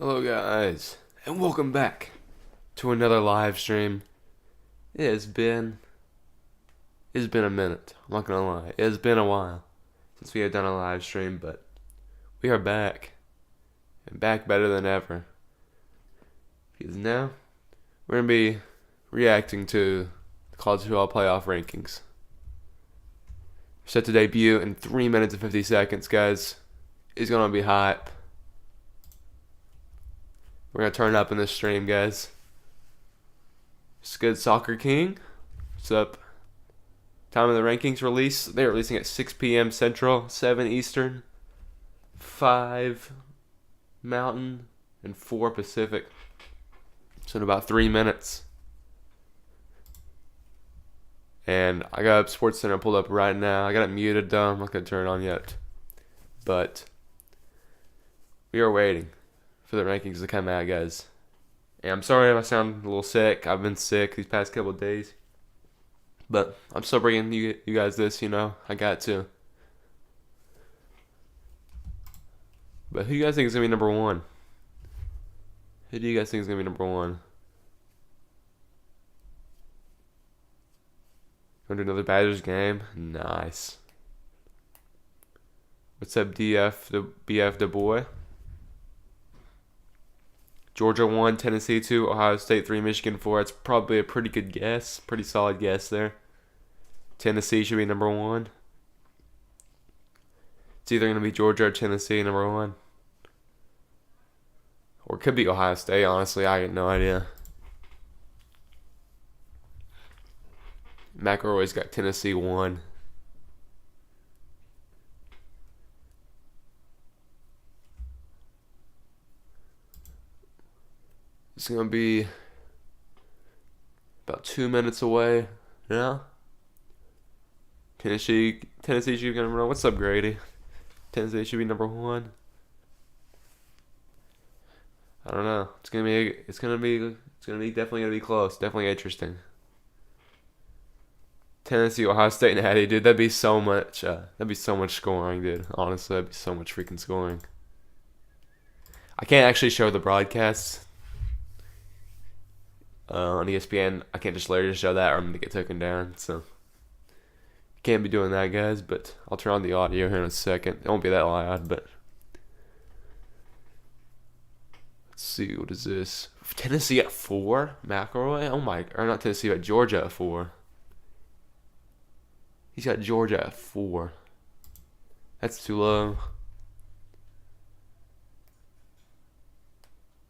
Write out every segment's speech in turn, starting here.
Hello guys, and welcome back to another live stream. It's been a minute, I'm not gonna lie. It's been a while since we have done a live stream, but we are back. And back better than ever. Because now we're gonna be reacting to the college football playoff rankings. Set to debut in 3 minutes and 50 seconds, guys. It's gonna be hype. We're gonna turn up in this stream, guys. Scud Soccer King. What's up? Time of the rankings release. They're releasing at 6 p.m. Central, 7 Eastern, 5 Mountain, and 4 Pacific. So in about 3 minutes. And I got Sports Center pulled up right now. I got it muted though. I'm not gonna turn it on yet. But we are waiting for the rankings to come out, guys. And I'm sorry if I sound a little sick. I've been sick these past couple of days. But I'm still bringing you guys this, I got to. But who do you guys think is going to be number one? Who do you guys think is going to be number one? Going to do another Badgers game? Nice. What's up, BF the boy? Georgia 1, Tennessee 2, Ohio State 3, Michigan 4. That's probably a pretty good guess. Pretty solid guess there. Tennessee should be number 1. It's either going to be Georgia or Tennessee number 1. Or it could be Ohio State, honestly. I have no idea. McElroy's got Tennessee 1. It's going to be about 2 minutes away. Yeah. Tennessee should be number 1. What's up, Grady? Tennessee should be number 1. I don't know. It's gonna be definitely gonna be close. Definitely interesting. Tennessee, Ohio State, and Hattie, dude. That'd be so much scoring, dude. Honestly, that'd be so much freaking scoring. I can't actually show the broadcasts on ESPN. I can't just literally show that, or I'm gonna get taken down. So can't be doing that, guys. But I'll turn on the audio here in a second. It won't be that loud, but let's see. What is this? Tennessee at 4. McElroy. Or not Tennessee, but Georgia at 4. He's got Georgia at 4. That's too low.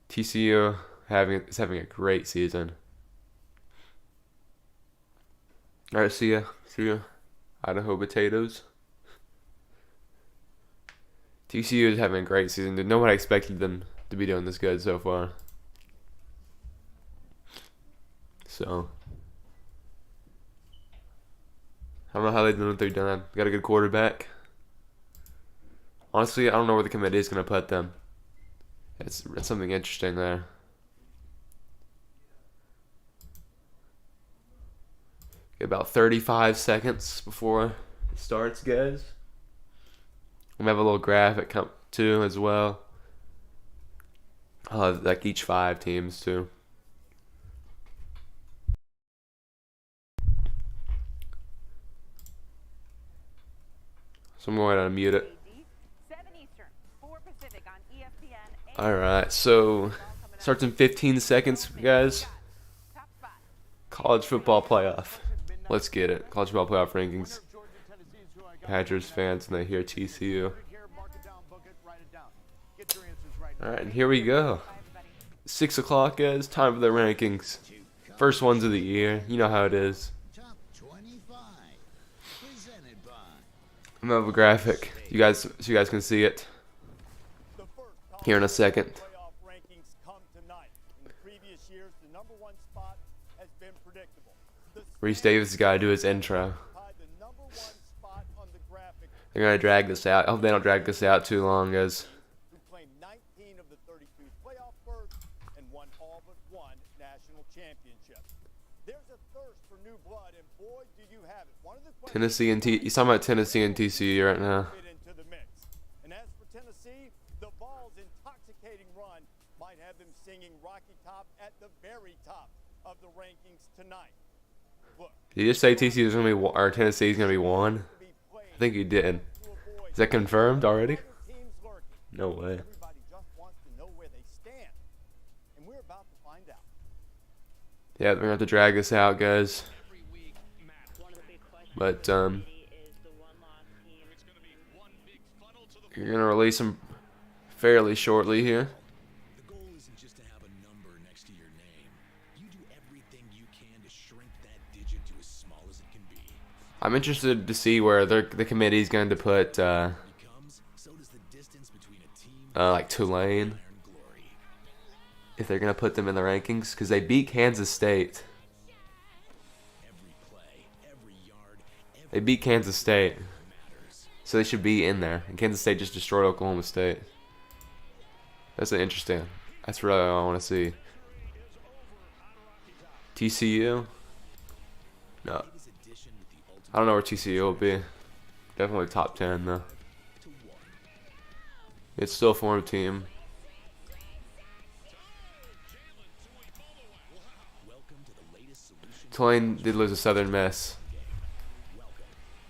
TCU is having a great season. Alright, see ya. Idaho potatoes. TCU is having a great season. Dude, nobody expected them to be doing this good so far. So I don't know how they done what they've done. Got a good quarterback. Honestly, I don't know where the committee is going to put them. It's something interesting there. About 35 seconds before it starts, guys. I'm gonna have a little graphic come too as well. I'll have like each 5 teams too. So I'm going to unmute it. Alright, so starts in 15 seconds, guys. College football playoff. Let's get it. College football playoff rankings. Badgers fans, and they hear TCU. Alright, and here we go. 6 o'clock, guys. Time for the rankings. First ones of the year. You know how it is. I'm gonna have a graphic. So you guys can see it here in a second. Reese Davis has got to do his intro. They're going to drag this out. I hope they don't drag this out too long, guys. Tennessee and he's talking about Tennessee and TCU right now. have them singing Rocky Top at the very top of the rankings tonight. Look, Did you just say TCU is gonna be or Tennessee is gonna be 1? I think you did. Is that confirmed already? No way. Everybody just wants to know where they stand, and we're about to find out. Yeah, we're gonna have to drag this out, guys. But you're gonna release them fairly shortly here. The goal isn't just to have a number next to your name. You do everything you can to shrink that digit to as small as it can be. I'm interested to see where the committee's going to put So does the distance between a team like Tulane, iron glory. if they're gonna put them in the rankings, because they beat Kansas State. Every play, every yard, They beat Kansas State, matters. so they should be in there. And Kansas State just destroyed Oklahoma State. That's interesting. That's really what I want to see. TCU? No. Biggest addition with the ultimate I don't know where TCU will be. Definitely top 10 though. to one. It's still a formed team. Welcome to the latest solution. Tulane did lose to Southern Miss.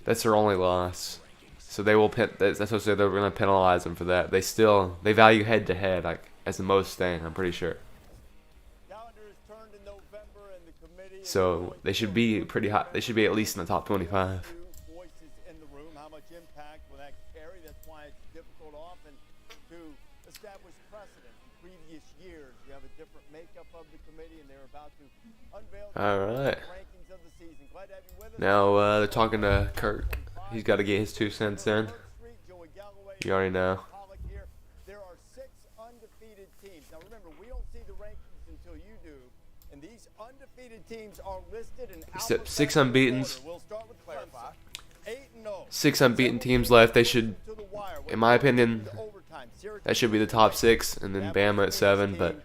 That's their only loss. So they will that's what I said, they're gonna penalize them for that. They value head to head like as the most thing, I'm pretty sure. Calendar is turned in November, and the committee is So going they should through be pretty hot. They should be at least in the top 25. two voices in the room. How much impact will that carry? That's why it's difficult often to establish precedent. In previous years, you have a different makeup of the committee, and they're about to unveil the All right. rankings of the season. Glad to have you with us. Now they're talking to Kirk. He's got to get his 2 cents in. You already know. There are 6 undefeated teams. Now remember, we don't see the rankings until you do, and these undefeated teams are listed in Except 6 alphabetical unbeatens. order. We'll start with Clemson. 8-0. 6 unbeaten teams left. They should, To the wire. in my opinion, To overtime. Syracuse that should be the top 6, and then Bama at 7. But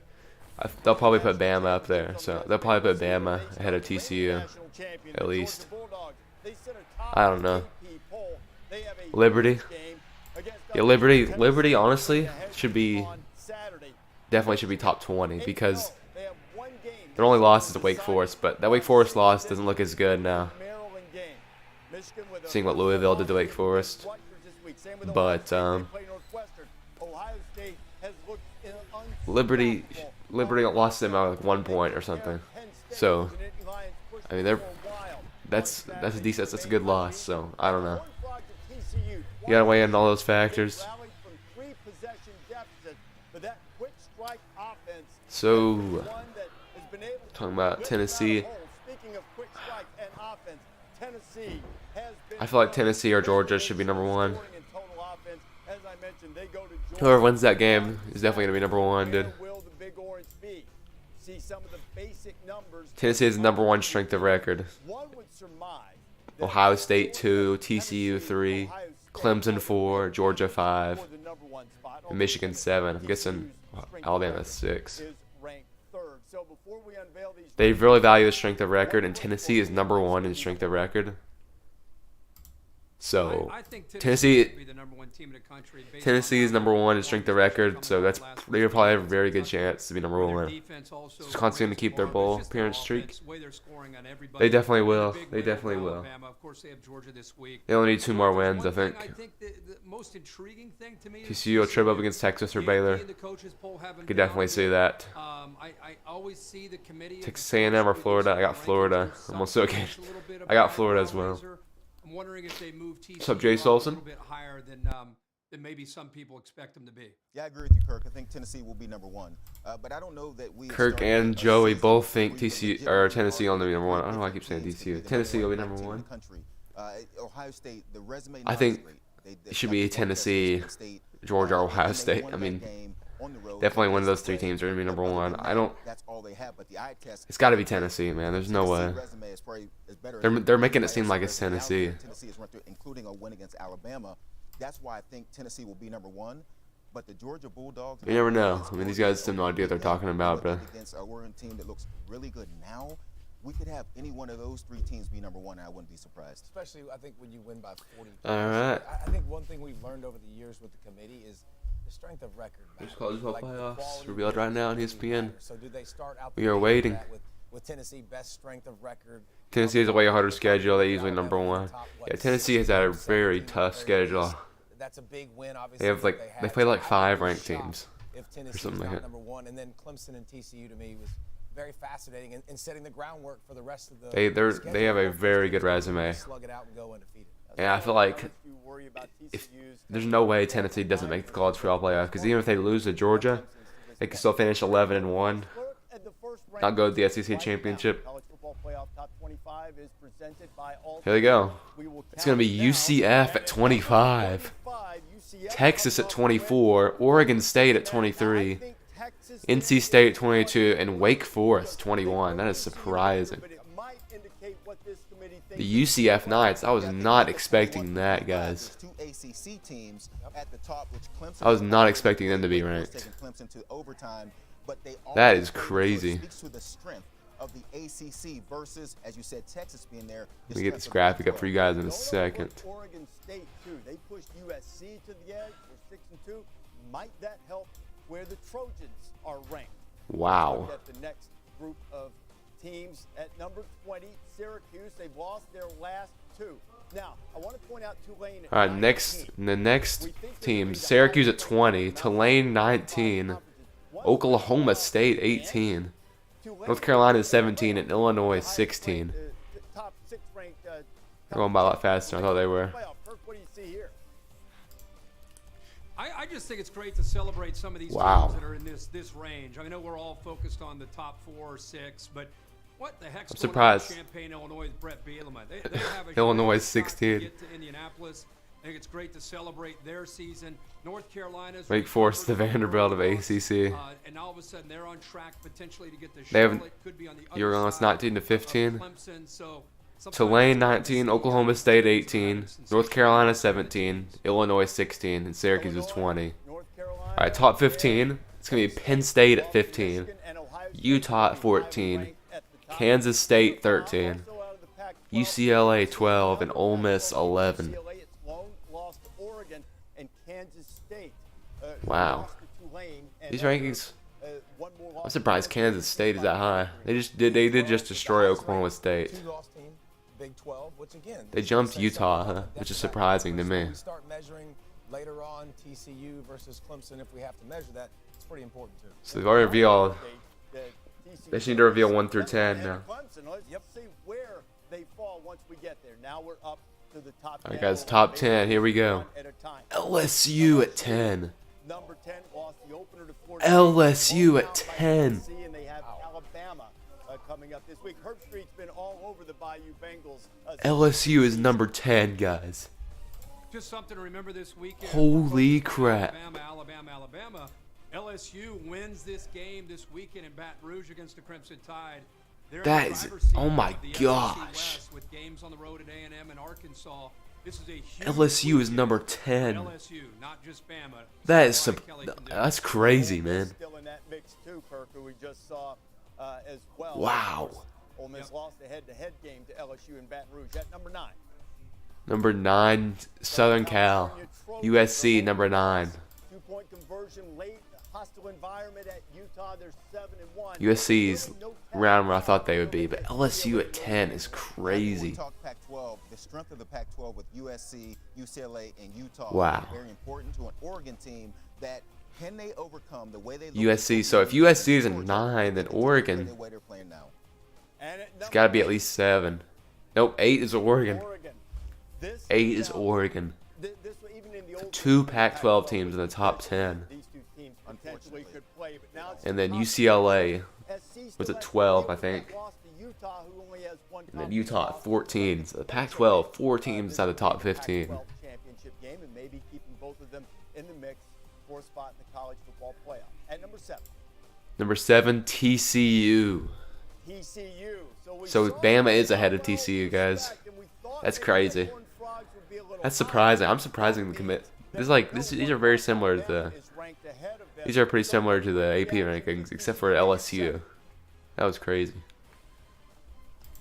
they'll probably put Bama up there. So they'll probably put Bama ahead of TCU, national champion, at the least. Georgia Bulldogs. They sit atop I don't know. the AP poll. They have a Liberty. game against Yeah, Liberty Tennessee honestly ahead should be on Saturday. definitely should be top 20 because They have one game their only loss is to Wake Forest. But that Wake Forest loss doesn't look as good now. Maryland game. Michigan with a Seeing what Louisville did to Wake Forest. Rutgers this week. Same with But, Ohio State. They play Northwestern. Ohio State has looked Liberty lost them by like 1 point or something. So I mean that's a decent, that's a good loss. So I don't know. You gotta weigh in all those factors. So talking about Tennessee, I feel like Tennessee or Georgia should be number 1. Whoever wins that game is definitely gonna be number 1, dude. Tennessee is the number 1 strength of record. Ohio State 2, TCU 3, Clemson 4, Georgia 5, and Michigan 7. I'm guessing Alabama 6. They really value the strength of record, and Tennessee is number 1 in strength of record. So I think Tennessee should be the number 1 team in the country. based Tennessee on is how number they 1 in performed strength of this record, coming so off that's last they week. probably have a very good chance to be number Their 1. defense also Wisconsin's gonna keep their plays bowl just appearance their streak. offense, way they're scoring on everybody. They definitely They're will. a big They win definitely over will. Alabama. Of course, they have Georgia this week. They only need 2 more One wins, I thing think. the most intriguing thing to me is TCU will trip up against Texas or Baylor. the coaches poll haven't Could been definitely out see yet. that. I always see the committee. of Texas the A&M or coaches Florida. I got rankings Florida. with I'm also some okay. a little bit of I got a Florida as well. riser. I'm wondering if they move TCU What's up, Jay up Solson? a little bit higher than maybe some people expect them to be. Yeah, I agree with you, Kirk. I think Tennessee will be number 1, but I don't know that we. Kirk and Joey both think TCU or Tennessee will be number 1. I don't know why I keep saying TCU. Tennessee will be number 1. Ohio State, the resume. I think it should be Tennessee, Georgia, or Ohio State. I mean, definitely one of those 3 teams are gonna be number 1. I don't. That's all they have, but the eye test. It's got to be Tennessee, man. There's no way. They're making it seem like it's Tennessee. Tennessee is ranked, including a win against Alabama. That's why I think Tennessee will be number 1. But the Georgia Bulldogs. You never know. I mean, these guys have no idea what they're talking about, but Against a Oregon team that looks really good now, we could have any one of those 3 teams be number 1, and I wouldn't be surprised. Especially, I think, when you win by 40. all right. I think one thing we've learned over the years with the committee is the strength of record matter? There's college football Like the playoffs quality revealed right now on really ESPN. matter. So do they start out We the are gate waiting. with that, with Tennessee best strength of record? Tennessee has a way harder schedule. They usually Alabama number in the one. top, Yeah, Tennessee has had a very tough schedule. That's a big win, obviously. They have that like had. they play So like I would 5 be ranked shocked teams. If Tennessee's something like not that. number one, and then Clemson and TCU to me was very fascinating and setting the groundwork for the rest of the. They have a very good resume. Slug it out and go undefeated. And I feel like if there's no way Tennessee doesn't make the college football playoff, because even if they lose to Georgia, they can still finish 11-1, not go to the SEC championship. Here we go. It's gonna be UCF at 25, Texas at 24, Oregon State at 23, NC State at 22, and Wake Forest 21. That is surprising. The UCF Knights, I was not expecting that, guys. Two ACC teams at the top, which Clemson I was not expecting them to be ranked. taking Clemson to overtime, but they That always is play, so it crazy. speaks to the strength of the ACC versus, as you said, Texas being there. Let me get this graphic up for you guys in a second. Oregon State too. They pushed USC to the edge. They're 6-2. Might that help where the Trojans are ranked? Wow. Look at the next group of teams at number 20, Syracuse. They've lost their last 2. Now, I want to point out Tulane. All right, the next teams: Syracuse at 20, Tulane 19, Oklahoma State 18, North Carolina 17, and Illinois 16. They're going by a lot faster than I thought they were. What do you see here? I just think it's great to celebrate some of these Wow. teams that are in this range. I know we're all focused on the top 4 or 6, but what the heck's I'm going surprised. on in Champaign, Illinois with Brett Bielema? They have a Illinois great shot to 16. get to Indianapolis. I think it's great to celebrate their season. North Carolina's Wake Forest, the Vanderbilt of ACC. and all of a sudden they're on track potentially to get the They have Charlotte. Could be on the You're other almost side 19 to of 15. Clemson, so sometimes Tulane it's hard to 19, see Oklahoma how State these teams 18, are at. North Carolina 17, Illinois 16, and Syracuse is 20. North Carolina. All right, top 15. It's gonna be Penn State at 15, Utah at 14, Kansas State 13, UCLA 12, and Ole Miss 11. UCLA, it's lone, lost to Oregon and Kansas State. Wow. Lost to Tulane, and These then, rankings, one more I'm loss surprised to Kansas State is that high. They did just destroy Oklahoma State. Two-loss team, Big 12, which again. They jumped Utah, huh? Which is surprising to me. We start measuring later on TCU versus Clemson. If we have to measure that, it's pretty important too. So they've already revealed. They just need to reveal 1 through 10 And now. Clemson, let's see where they fall once we get there. Now we're up to the top 10. All right, guys, top 10. Here we go. One at a time. LSU at 10. Number 10 lost the opener to Florida. LSU at State, 10. And they have Alabama coming up this week. Herb Street's been all over the Bayou Bengals. LSU is number 10, guys. Just something to remember this weekend. Holy crap. Alabama. LSU wins this game this weekend in Baton Rouge against the Crimson Tide. They're That in the is- driver's seat oh my of the SEC gosh. West with games on the road at A&M and Arkansas. This is a huge LSU is weekend number for 10. LSU, not just Bama. That is Brian some. Kelly can do it. That's crazy, man. Still in that mix too, Kirk, who we just saw as well. Wow. Of course, Ole Miss lost a head-to-head game to LSU in Baton Rouge. At number 9. Number 9, Southern Cal. USC, number 9. 2-point conversion late. Hostile environment at Utah. They're 7-1. USC's around where I thought they would be, but LSU at 10 is When crazy. we talk Pac-12, the strength of the Pac-12 with USC, UCLA, and Utah Wow. is very important to an Oregon team that can they overcome the way they look USC, at so if Georgia, USC is a Georgia, 9, then the Oregon, way they're playing now. And at it's number got to be at 8, least 7. Nope, 8 is Oregon. This 8 is now- Oregon. This even in the old 2 Pac-12 teams in the top 10. These two teams potentially could play, but now it's And then top UCLA SC was still at has 12, I to think. lost to Utah, who only has one And then conference Utah loss. at 14. So the Pac-12, 4 teams inside the top 15. Pac-12 championship game, and maybe keeping both of them in the mix for a spot in the college football playoff. At number 7, Number 7, TCU. TCU. we So saw Bama the is ahead of overall TCU, guys. respect, and we thought That's maybe crazy. the Horned Frogs would be a little That's high. surprising. I'm surprising the commit. These are very similar to the. These are pretty similar to the AP rankings, except for LSU. That was crazy.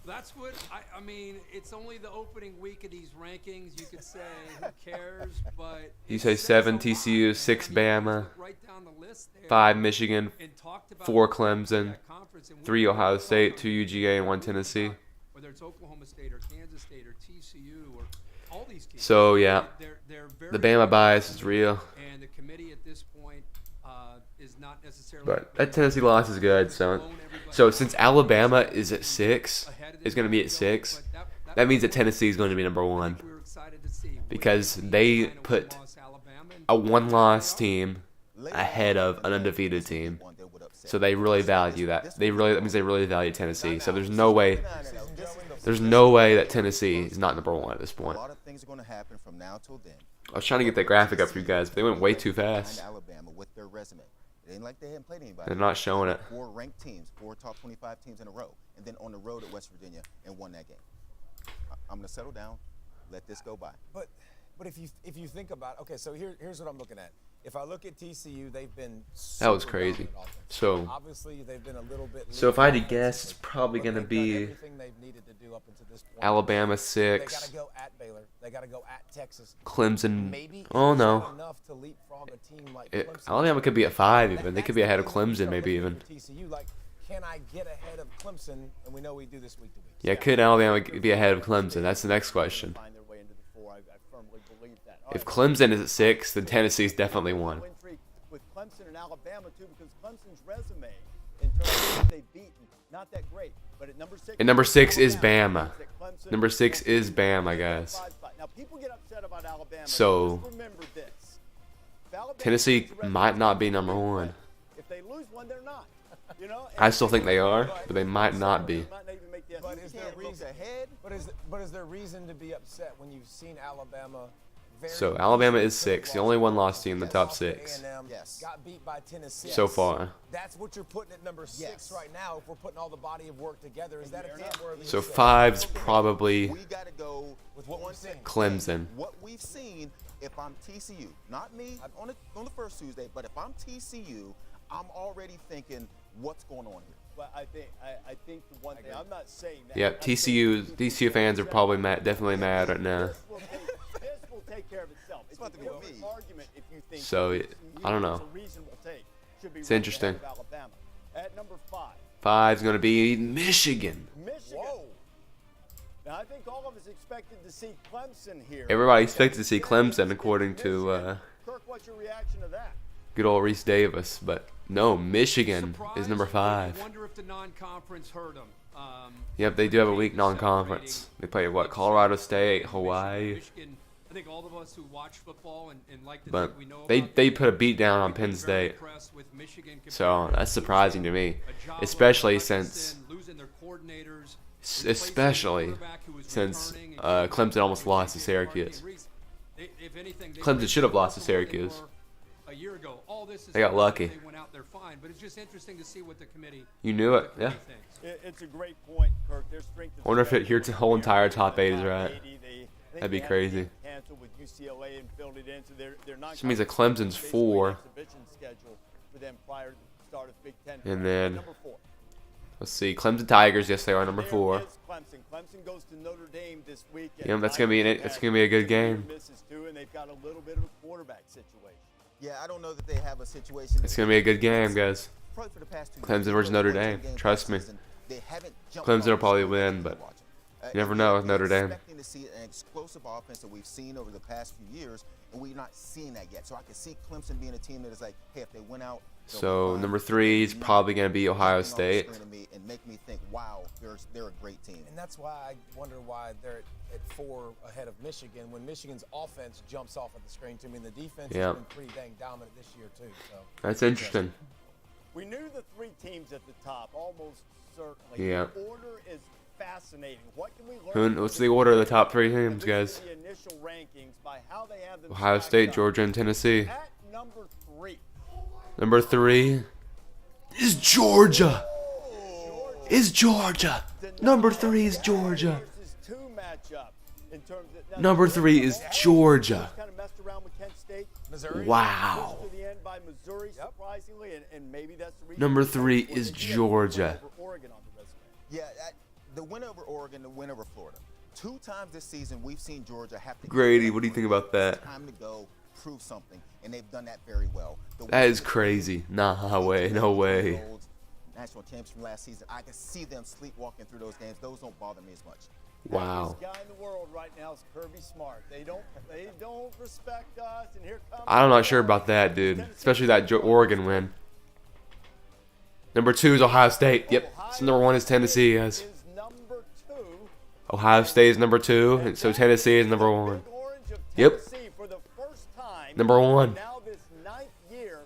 That's what I mean. It's only the opening week of these rankings. You could say who cares, but You it say says 7 a lot, TCU, man. 6 I mean, you Bama, look right down the list there 5 Michigan, and talked about 4 the ranks of Clemson, that conference, and we 3 don't Ohio talk State, about 2 it. UGA, and 1 Talk about Tennessee. Whether it's Oklahoma State or Kansas State or TCU or all these teams. So yeah, they're very the Bama bias is real. and the committee at this point is not necessarily. But that Tennessee loss is good. So since Alabama is at 6, is going to be at 6, that means that Tennessee is going to be number 1 because they put a 1-loss team ahead of an undefeated team. So they really value that. That means they really value Tennessee. So there's no way that Tennessee is not number 1 at this point. A lot of things are going to happen from now till then. I was trying to get that graphic up for you guys, but they went way too fast. Alabama with their resume. It ain't like they hadn't played anybody. They're not showing it. 4 ranked teams, 4 top 25 teams in a row, and then on the road at West Virginia and won that game. I'm going to settle down, let this go by. But if you think about, okay, so here's what I'm looking at. If I look at TCU, they've been That was super crazy. dominant offensively. So Obviously, they've been a little bit. So if I had to leaky guess, it's offensively, probably but going to they've done be everything they've needed to do up until this point. Alabama They got 6, to go at Baylor. They got to go at Texas. Clemson. Maybe Oh it's no, not enough to leapfrog a team like It- Clemson. Alabama could be at 5 even. They That's could be the ahead of thing when you Clemson start maybe looking even. at TCU, like, can I get ahead of Clemson? And we know we do this week to week. Yeah, could Alabama be ahead of Clemson? That's the next question. Find their way into the 4. I firmly believe that. All If right. Clemson is at 6, then Tennessee's definitely 1. Win streak with Clemson and Alabama too, because Clemson's resume in terms of who they've beaten, not that great. But at number 6, And number 6 is Bama. means that Clemson Number 6 will is be Bama, in the guys. 5 spot. Now people get upset about Alabama. So, just remember this. If Alabama Tennessee beats the rest of might the not be team, number they win. 1. If they lose one, they're not. You know. I still think they are, but they might not be. They might not even make the But SEC. is there Can't look reason? ahead. But is there reason to be upset when you've seen Alabama? So Alabama is 6, the only 1-loss team in the top Yes. 6 A&M Yes. got beat by Tennessee. so far. That's what you're putting at number 6 Yes. right now. If we're putting all the body of work together, is that a team worthy? So of saying? 5's probably We got to go With what we've one seen. step. Clemson. What we've seen, if I'm TCU, not me on the first Tuesday, but if I'm TCU, I'm already thinking, what's going on here? But I think the one thing I'm not saying that. Yep, TCU fans are probably definitely mad right now. This will take care of itself. It's about to a be different me. argument if you think. So, that I don't it's know. a reasonable take. Should be It's right interesting. ahead of Alabama. At number 5, 5's going to be Michigan. Michigan. Whoa. Now I think all of us expected to see Clemson here. Everybody expected to see Clemson, according to Kirk, what's your reaction to that? good old Reese Davis. But no, Michigan is number Surprised. 5. I wonder if the non-conference hurt them. Yep, they do have a weak non-conference. They play what? Colorado State, Hawaii. Michigan, I think all of us who watch football and like to But think we know they about they them, put a beat down on we've been Penn very State. impressed with Michigan So compared to that's surprising to me, Ajala, especially Hutchinson, since losing their coordinators, especially replacing a quarterback who was since returning and Clemson almost lost to J.J. Syracuse. Martin Reese. If anything, they Clemson played should have lost to worse than what they Syracuse. were a year ago. All this is They got fine. lucky. They went out there fine, but it's just interesting to see what the committee. You knew it, yeah. It's a great point, Kirk. Their strength of I wonder if schedule your is whole entire top there. 8 is right. 80, I think That'd be they had crazy. a game canceled with UCLA and filled it in, so they're not. Which means that Clemson's 4. Exhibition schedule for them prior to the start of Big Ten. And then- number 4. Let's see, Clemson Tigers. Yes, they are number There 4. is Clemson. Clemson goes to Notre Dame this week. Yeah, that's gonna be it's gonna be a good game. Misses too, and they've got a little bit of a quarterback situation. Yeah, I don't know that they have a situation. It's gonna be a good game, guys. Probably for the past 2 Clemson years, versus they Notre won 10 Dame. games Trust last me. season. They haven't jumped Clemson off will the probably screen win, to but watch. you never know with Notre Dame. Expecting to see an explosive offense that we've seen over the past few years, and we're not seeing that yet. So I can see Clemson being a team that is like, hey, if they win out. they'll So be fine. number 3 is probably gonna be Ohio Jumping off the State. screen to me and make me think, wow, they're a great team. And that's why I wonder why they're at 4 ahead of Michigan when Michigan's offense jumps off at the screen to me. And the defense Yeah. has been pretty dang dominant this year too. So That's interesting. We knew the 3 teams at the top almost certainly. Yeah. The order is fascinating. What can we learn? What's the order of the top 3 teams, At least guys? in the initial rankings by how they have them Ohio stacked State, up. Georgia, and Tennessee. At number 3. Number 3 is Georgia. Is Georgia. Number 3 is Georgia. Versus 2 matchup in terms of, Number 3 is Georgia. Kind of messed around with Kent State. Missouri. Wow. Pushed to the end by Missouri, surprisingly, and maybe that's the reason. Number 3 Well, is they do have Georgia. over Oregon on the resume. Yeah, the win over Oregon, the win over Florida. 2 times this season, we've seen Georgia have to. Grady, what do you think about that? Time to go prove something, and they've done that very well. That is crazy. Nah, way, no way. National champs from last season. I can see them sleepwalking through those games. Those don't bother me as much. Wow. The guy in the world right now is Kirby Smart. They don't respect us, and here comes. I'm not sure about that, dude. Especially that Oregon win. Number 2 is Ohio State. Yep. So number 1 is Tennessee, guys. Is number 2. Ohio State is number 2, and so Tennessee is number 1. Yep. For the first time, Number 1. now this 9th year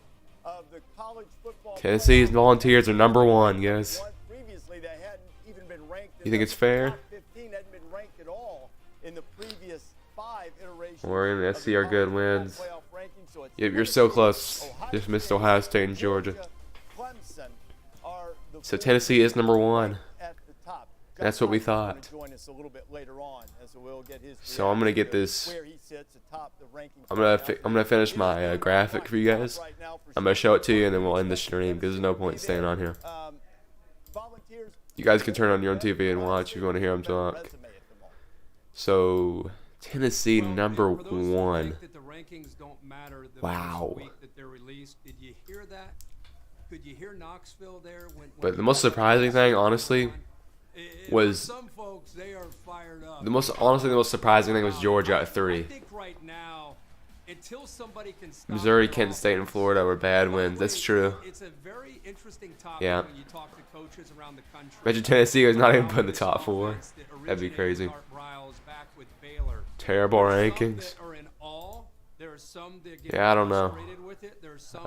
of the college football. Tennessee's Volunteers are number 1, guys. Previously, they hadn't even been ranked. You think it's fair? Top 15 hadn't been ranked at all in the previous 5 iterations. Oregon and of SC the are college good football wins. playoff ranking, so it's Yep, you're so close. Ohio Just missed State, Ohio State and Georgia. Clemson are the So Tennessee is number 1. at the top. That's what we Josh Hart thought. is gonna join us a little bit later on, and so we'll get his So I'm gonna get reaction to this. where he sits atop the rankings I'm right gonna now. I'm gonna finish my graphic for you guys. Right now for I'm gonna show it to you, and then we'll end the stream because there's no point staying on here. Volunteers. You guys can turn on your own TV and watch if you want to hear them talk. Resume at the moment. So Tennessee number For those who 1. think that the rankings don't matter the Wow. first week that they're released, did you hear that? Could you hear Knoxville there? But the most surprising thing, honestly, was some folks, they are fired up. the most surprising thing was Georgia at I 3. think right now, until somebody can stop Missouri, the Kent State, and Florida were bad wins. That's true. It's a very interesting topic Yeah. when you talk to coaches around the country. Imagine Tennessee was not even put in the top 4. That'd be crazy. Terrible rankings. Yeah, I don't know.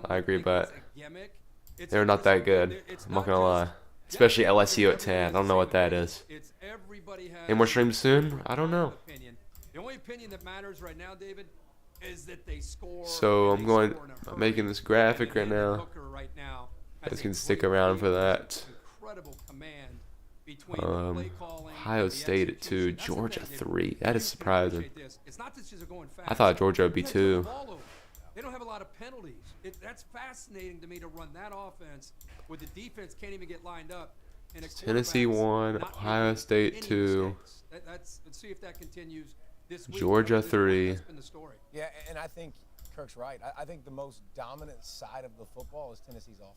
I agree, but they're not that good. I'm not gonna lie. Especially LSU at 10. I don't know what that is. Any more streams soon? I don't know. The only opinion that matters right now, David, is that they score. So and I'm they going. score in a I'm hurry. making this graphic right And now. Hooker right now has guys a can great stick around for lead, that. incredible command between the play calling Ohio and the State at 2, execution. That's the Georgia thing, David. 3. That is You surprising. appreciate this. It's not that they're going I fast. thought Georgia would be They turn the 2. ball over. They don't have a lot of penalties. That's fascinating to me to run that offense with the defense can't even get lined up. And a Tennessee quarterback's 1, not Ohio making State any 2. mistakes. Let's see if that continues this week. Georgia 3. That's been the story. Yeah, and I think Kirk's right. I think the most dominant side of the football is Tennessee's offense.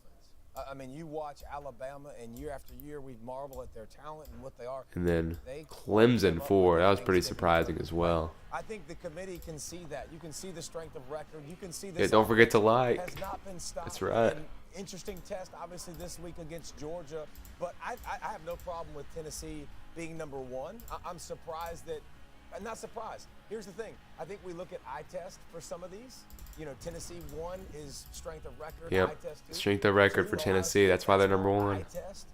I mean, you watch Alabama, and year after year, we marvel at their talent and what they are. And then They Clemson 4. That was pretty Thanksgiving. surprising as well. I think the committee can see that. You can see the strength of record. You can see Yeah, this. don't forget to offense like. Has not been stopped. That's right. And interesting test, obviously, this week against Georgia. But I have no problem with Tennessee being number 1. I'm surprised that. I'm not surprised. Here's the thing. I think we look at eye test for some of these. You know, Tennessee 1 is strength of record. Yep. Eye test 2. Strength of record for 2, Tennessee. Ohio That's why they're State, number more 1. eye test.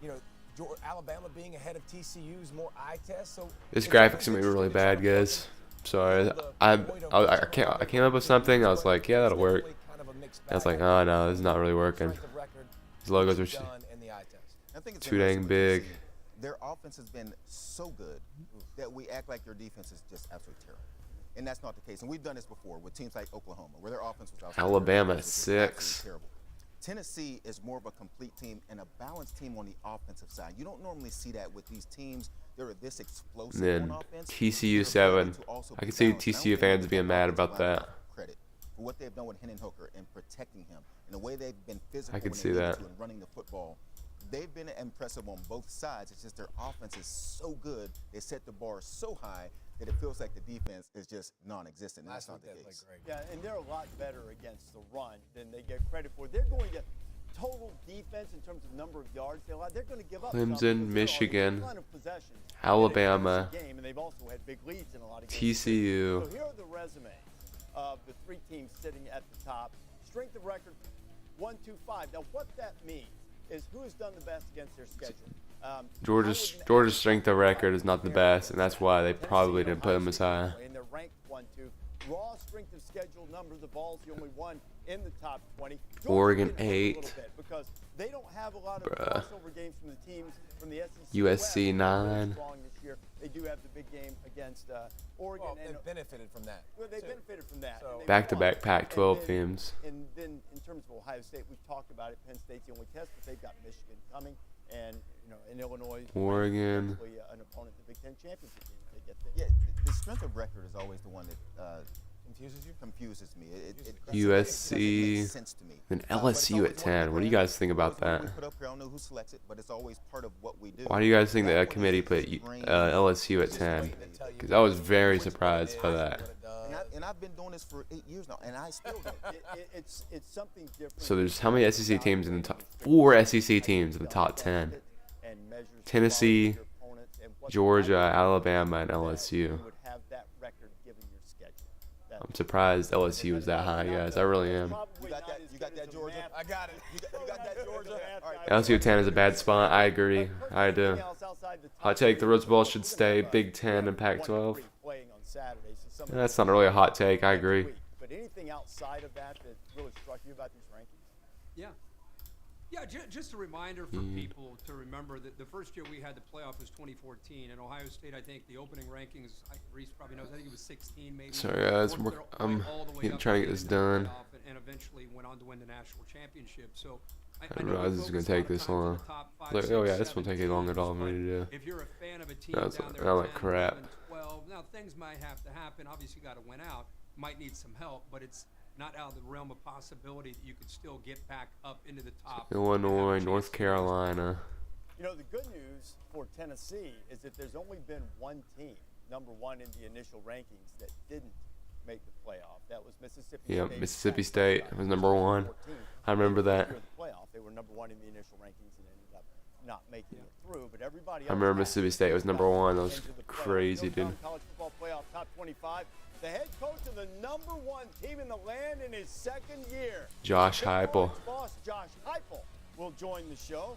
You know, Alabama being ahead of TCU is more eye test. So This it's graphic's gonna be interesting really to try bad, to guys. Sorry. I came up with something. I was like, yeah, that'll work. I was like, oh no, this is not really working. These logos are I think it's too interesting dang what you're big. seeing. Their offense has been so good that we act like their defense is just absolutely terrible. And that's not the case. And we've done this before with teams like Oklahoma, where their offense was outstanding. Alabama Their at defense was absolutely 6. terrible. Tennessee is more of a complete team and a balanced team on the offensive side. You don't normally see that with these teams that are this explosive And then on offense. TCU Their 7. ability to also I be can see balanced. And I don't TCU think fans we being give mad offensive about line that. enough credit for what they've done with Hendon Hooker and protecting him and the way they've been physical I could when see they needed that. to and running the football. They've been impressive on both sides. It's just their offense is so good. They set the bar so high that it feels like the defense is just non-existent. And that's not the case. Yeah, and they're a lot better against the run than they get credit for. They're going to total defense in terms of number of yards they allow. They're going to give up some Clemson, because they're on a Michigan, ton of possessions Alabama, in a game, and they've also had big leads in a lot of games. TCU. So here are the resumes of the 3 teams sitting at the top. Strength of record 1, 2, 5. Now what that means is who's done the best against their schedule. Georgia's strength of record is not the best, and that's why they probably didn't put him as high. And they're ranked 1, 2. Raw strength of schedule numbers of balls, the only one in the top 20. Georgia Oregon gets hurt a 8. little bit because they don't have a lot of Bruh. crossover games from the teams from the SEC. USC West. They're 9. strong this year. They do have the big game against Oregon. Well, and they've benefited from that. well, they too. benefited from that. So- and they've Back-to-back won. Pac-12 And then- teams. And then in terms of Ohio State, we've talked about it. Penn State's the only test, but they've got Michigan coming. and in Illinois, Oregon. an opponent, the Big Ten championship game. If they get there. Yeah, the strength of record is always the one that Confuses you? confuses me. USC, it makes sense to me. then But it's LSU always at one 10. What do you guys think about always one that? we put up here. I don't know who selects it, but it's always part of what we do. Why do you guys think that That one committee is put strange. LSU at 10? Because I was very surprised by that. And I've been doing this for 8 years now, and I still don't. It's something different. So there's how many SEC teams in the top? 4 SEC teams in the top 10. And measures Tennessee, your opponents and what Georgia, the Alabama, and that LSU. you would have that record given your schedule. I'm surprised LSU was that high, guys. I really am. You got that? You got that, Georgia? I got it. You got that, Georgia? All right. LSU at 10 is a bad spot. I agree. I do. Hot take: the Rose Bowl should stay Big Ten and Pac-12. That's not really a hot take. I agree. But anything outside of that that really struck you about these rankings? Yeah. Yeah, just a reminder for people to remember that the first year we had the playoff was 2014. And Ohio State, I think the opening rankings, Reese probably knows, I think it was 16 maybe. Sorry, guys. Worked their way I'm all the way up trying to to get this the done. playoff and eventually went on to win the national championship. So I I know realize we this is gonna focus a lot take of this time on long. the top five, Like, six, oh yeah, this seven won't take long at teams, all for me to but do. if you're a fan of a team That's down there not at like 10, crap. 11, 12, now things might have to happen. Obviously, you got to win out. Might need some help, but it's not out of the realm of possibility that you could still get back up into the top. Illinois, North Carolina. The good news for Tennessee is that there's only been one team, number one in the initial rankings, that didn't make the playoff. That was Mississippi Yep, State. Mississippi State was number 1. I remember that. The playoff, they were number one in the initial rankings and ended up not making it through. But everybody else I remember had Mississippi State was number 1. That was into the playoff. crazy, dude. College football playoff top 25. The head coach of the number one team in the land in his second year, Josh Big Heupel. Hornets boss Josh Heupel will join the show.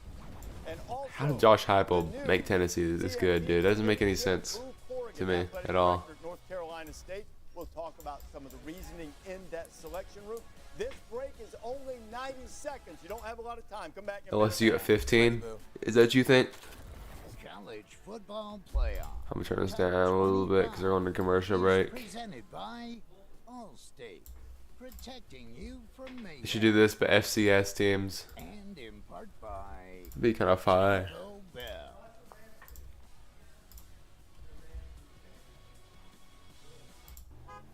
And also, How did Josh Heupel the new make Tennessee this good, dude? It doesn't make any sense to me at all. North Carolina State. We'll talk about some of the reasoning in that selection room. This break is only 90 seconds. You don't have a lot of time. Come back. In a minute. LSU at 15. Is that what you think? College football playoff. I'm gonna turn this down a little bit because they're on the commercial break. Presented by Allstate, protecting you from mayhem. You should do this, but FCS teams. And in part by It'd be kind of fire. Taco Bell.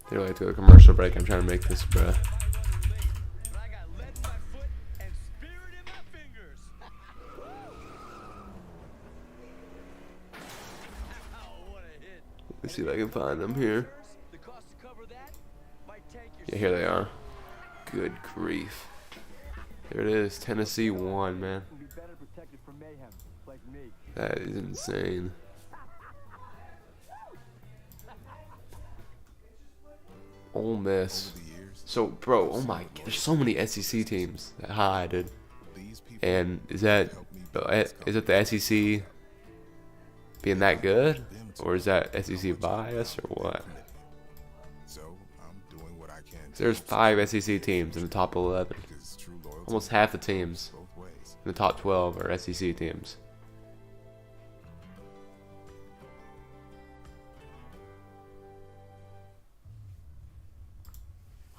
They really have to go to commercial break. I'm trying to make this, bruh. Let's see if I can find them here. Yeah, here they are. Good grief. There it is. Tennessee won, man. That is insane. Ole Miss. So, bro, oh my, there's so many SEC teams that high, dude. And is it the SEC being that good, or is that SEC bias, or what? There's 5 SEC teams in the top 11. Almost half the teams in the top 12 are SEC teams.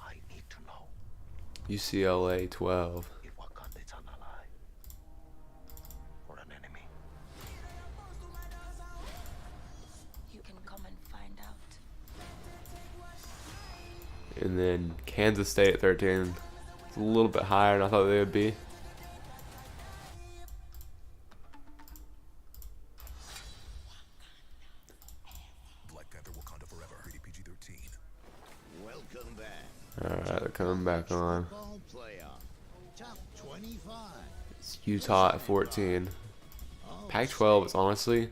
I need to know UCLA 12. if Wakanda's an ally or an enemy. You can come and find out. And then Kansas State at 13. It's a little bit higher than I thought they would be. Black Panther Wakanda Forever. Rated PG-13. Welcome back. Alright, they're coming back on. Football playoff. Top 25. It's Utah at 14. Pac-12 is honestly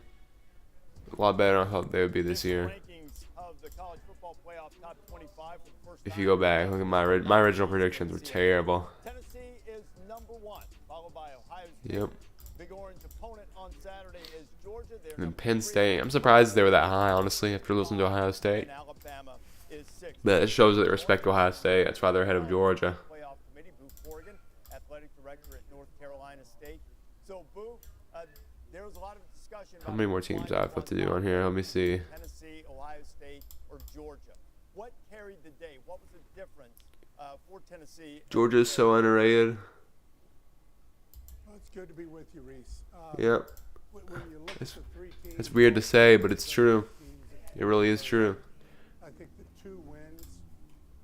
a lot better than I thought they would be this year. Rankings of the college football playoff top 25 for the first If time. you go back, look at my original predictions were terrible. Tennessee is number one, followed by Ohio State. Yep. Big Orange opponent on Saturday is Georgia. They're And then number Penn 3. State. I'm surprised they were that high, honestly, after losing to Ohio State. And Alabama is 6. But it shows that they respect Ohio State. That's why they're ahead of Georgia. Playoff committee, Boo Corrigan, athletic director at North Carolina State. So, Boo, there was a lot of discussion. How many more teams I have left to do on here? Let me see. Tennessee, Ohio State, or Georgia. What carried the day? What was the difference for Tennessee? Georgia's so underrated. good to be with you, Reese. Yep. When you look at the three teams, It's weird to say, but it's true. It really is true. I think the 2 wins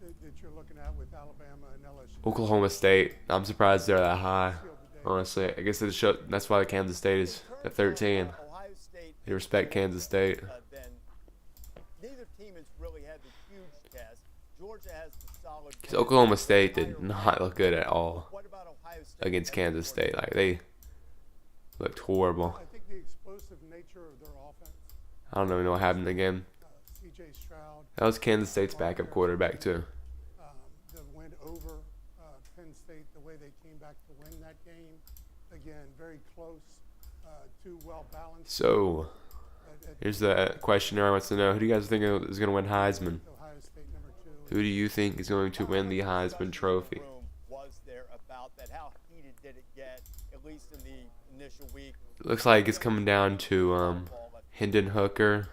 that you're looking at with Alabama and LSU. Oklahoma State. I'm surprised they're that high. Honestly, I guess that's why Kansas State is at 13. Ohio State, They respect Kansas State. then neither team has really had the huge test. Georgia has the solid. Because Oklahoma State did not look good at all What about Ohio State against Kansas State. Like, they looked horrible. I think the explosive nature of their offense. I don't even know what happened again. C.J. Stroud. That was Kansas State's backup quarterback, too. The win over Penn State, the way they came back to win that game. Again, very close, 2 well-balanced. So, here's the question everyone wants to know. Who do you guys think is going to win Heisman? Ohio State number 2. Who do you think is going to win the Heisman Trophy? Was there about that? How heated did it get, at least in the initial week? Looks like it's coming down to Hendon Hooker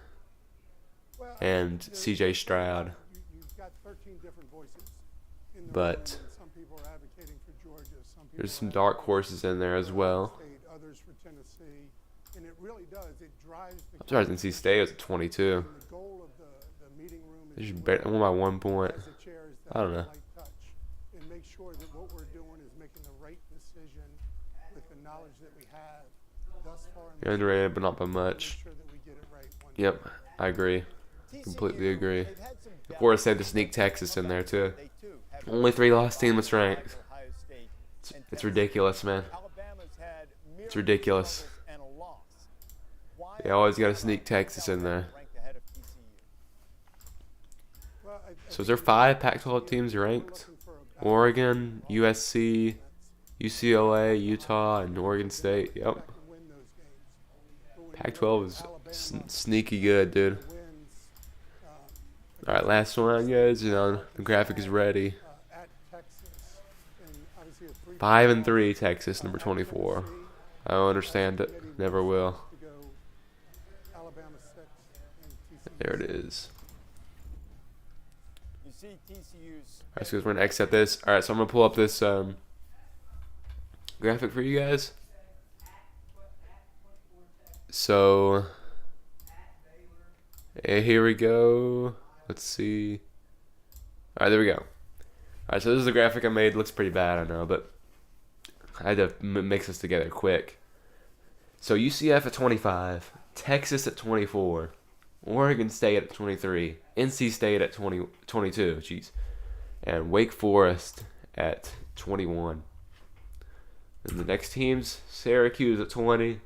and C.J. Stroud. You've got 13 different voices in the But room, and some people are advocating for Georgia. Some people there's some are dark advocating horses in there as well. for State, others for Tennessee, and it really does. It drives the. I'm surprised NC State was at 22. And the goal of the meeting room They is should to bet won by 1 point. as the chairs that I don't know. light touch and make sure that what we're doing is making the right decision with the knowledge that we have thus far. In You're underrated, but not by much. make sure that we get it right one Yep, day. I agree. Completely agree. They've had some Of course, they had to sneak Texas in there, too. They too have Only 3 lost team that's ranked. Ohio State and It's ridiculous, man. Alabama's had It's ridiculous. and a loss. Why They always got to sneak Texas in there. ranked ahead of TCU? Well, So is there 5 Pac-12 teams ranked? Oregon, USC, UCLA, Utah, and Oregon State. Yep. to win those games. But when you Pac-12 is Alabama sneaky good, dude. wins All right, last one, guys. You know, the graphic is ready. at Texas, and obviously a 5 and 3, Texas, number 24. I don't understand it. Never will. to go Alabama 6 and TCU. There it is. You see TCU's All right, so we're gonna exit this. All right, so I'm gonna pull up this graphic for you guys. So here we go. Let's see. All right, there we go. All right, so this is the graphic I made. Looks pretty bad, I know, but I had to mix this together quick. So UCF at 25, Texas at 24, Oregon State at 23, NC State at 22, jeez, and Wake Forest at 21. And the next teams, Syracuse at 20,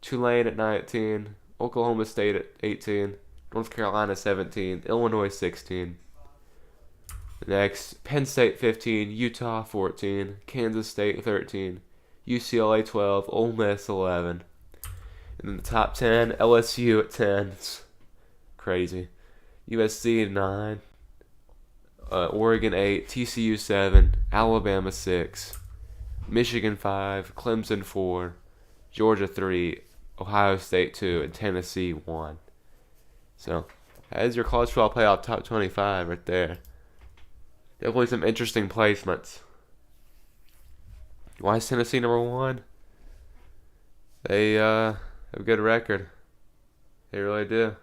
Tulane at 19, Oklahoma State at 18, North Carolina 17, Illinois 16. Next, Penn State 15, Utah 14, Kansas State 13, UCLA 12, Ole Miss 11. And then the top 10, LSU at 10. It's crazy. USC at 9, Oregon 8, TCU 7, Alabama 6, Michigan 5, Clemson 4, Georgia 3, Ohio State 2, and Tennessee 1. So, that is your college football playoff top 25 right there. Definitely some interesting placements. Why is Tennessee number 1? They have a good record. They really do.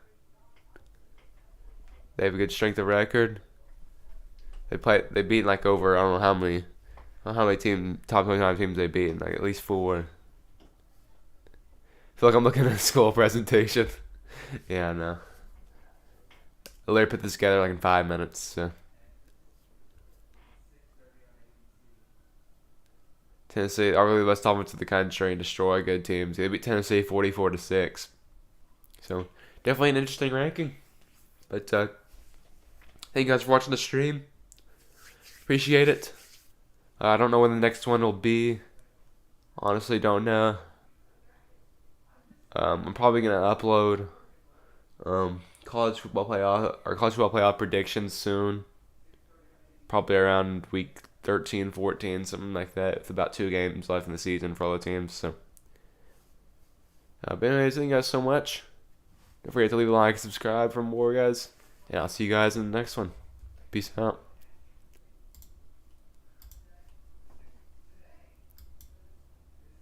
They have a good strength of record. They beat like over I don't know how many top 25 teams they beat, like at least 4. I feel like I'm looking at a school presentation. Yeah, I know. I literally put this together like in 5 minutes. So. Tennessee, arguably the best offense of the country, and destroy good teams. They beat Tennessee 44-6. So definitely an interesting ranking. But thank you guys for watching the stream. Appreciate it. I don't know when the next one will be. Honestly, don't know. I'm probably gonna upload college football playoff predictions soon. Probably around week 13, 14, something like that. With about 2 games left in the season for all the teams. So, but anyways, thank you guys so much. Don't forget to leave a like and subscribe for more, guys. And I'll see you guys in the next one. Peace out.